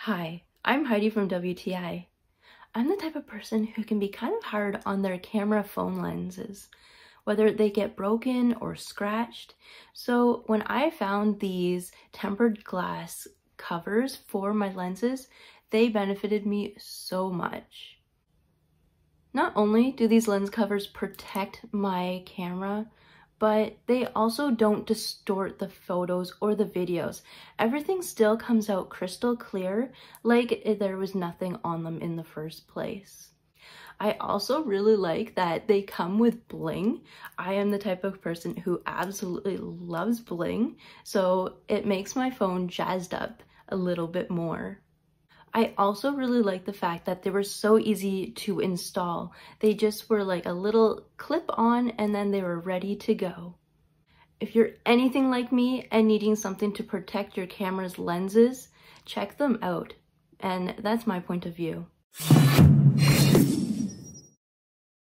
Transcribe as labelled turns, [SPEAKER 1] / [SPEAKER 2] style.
[SPEAKER 1] Hi, I'm Heidi from WTI. I'm the type of person who can be kind of hard on their camera phone lenses, whether they get broken or scratched. So when I found these tempered glass covers for my lenses, they benefited me so much. Not only do these lens covers protect my camera, but they also don't distort the photos or the videos. Everything still comes out crystal clear, like there was nothing on them in the first place. I also really like that they come with bling. I am the type of person who absolutely loves bling, so it makes my phone jazzed up a little bit more. I also really like the fact that they were so easy to install. They just were like a little clip on and then they were ready to go. If you're anything like me and needing something to protect your camera's lenses, check them out. And that's my point of view.